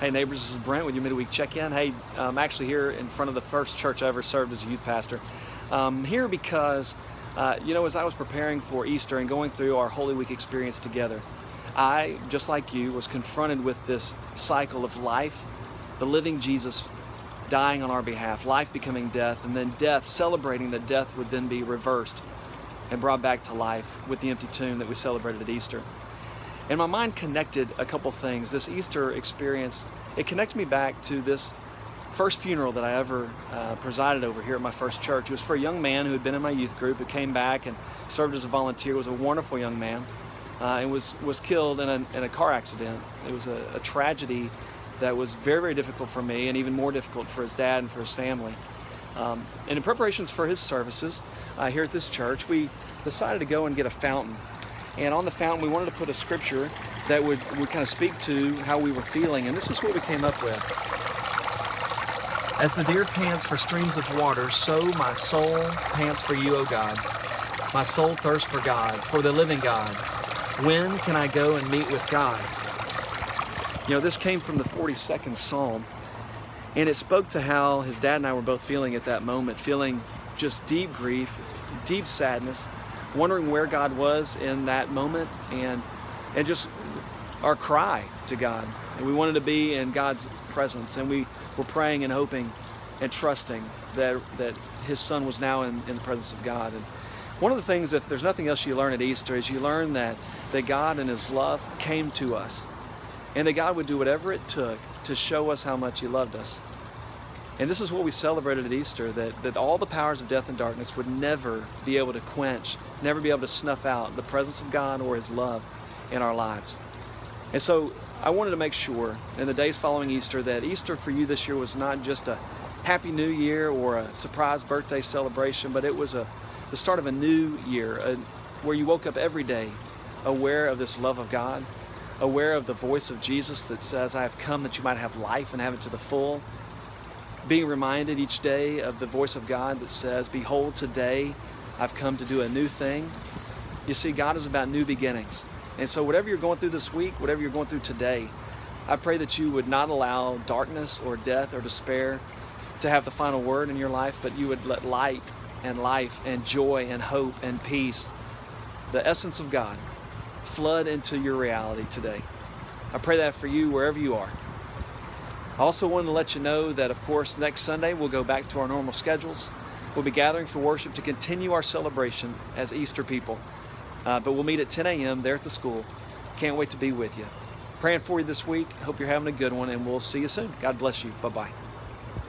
Hey neighbors, this is Brent with your midweek check-in. Hey, I'm actually here in front of the first church I ever served as a youth pastor. Here because, as I was preparing for Easter and going through our Holy Week experience together, I, just like you, was confronted with this cycle of life, the living Jesus dying on our behalf, life becoming death, and then death, celebrating that death would then be reversed and brought back to life with the empty tomb that we celebrated at Easter. And my mind connected a couple things. This Easter experience, it connected me back to this first funeral that I ever presided over here at my first church. It was for a young man who had been in my youth group, who came back and served as a volunteer, was a wonderful young man, and was killed in a car accident. It was a tragedy that was very, very difficult for me, and even more difficult for his dad and for his family. And in preparations for his services here at this church, we decided to go and get a fountain. And on the fountain, we wanted to put a scripture that would kind of speak to how we were feeling. And this is what we came up with. As the deer pants for streams of water, so my soul pants for you, O God. My soul thirsts for God, for the living God. When can I go and meet with God? This came from the 42nd Psalm. And it spoke to how his dad and I were both feeling at that moment, feeling just deep grief, deep sadness, wondering where God was in that moment, and just our cry to God. And we wanted to be in God's presence, and we were praying and hoping and trusting that his son was now in the presence of God. And one of the things, if there's nothing else you learn at Easter, is you learn that God in his love came to us, and that God would do whatever it took to show us how much he loved us. And this is what we celebrated at Easter, that all the powers of death and darkness would never be able to quench, never be able to snuff out the presence of God or his love in our lives. And so I wanted to make sure in the days following Easter that Easter for you this year was not just a Happy New Year or a surprise birthday celebration, but it was the start of a new year, where you woke up every day aware of this love of God, aware of the voice of Jesus that says, I have come that you might have life and have it to the full. Being reminded each day of the voice of God that says, behold, today I've come to do a new thing. You see, God is about new beginnings. And so whatever you're going through this week, whatever you're going through today, I pray that you would not allow darkness or death or despair to have the final word in your life, but you would let light and life and joy and hope and peace, the essence of God, flood into your reality today. I pray that for you wherever you are. I also wanted to let you know that, of course, next Sunday we'll go back to our normal schedules. We'll be gathering for worship to continue our celebration as Easter people. But we'll meet at 10 a.m. there at the school. Can't wait to be with you. Praying for you this week. Hope you're having a good one, and we'll see you soon. God bless you. Bye-bye.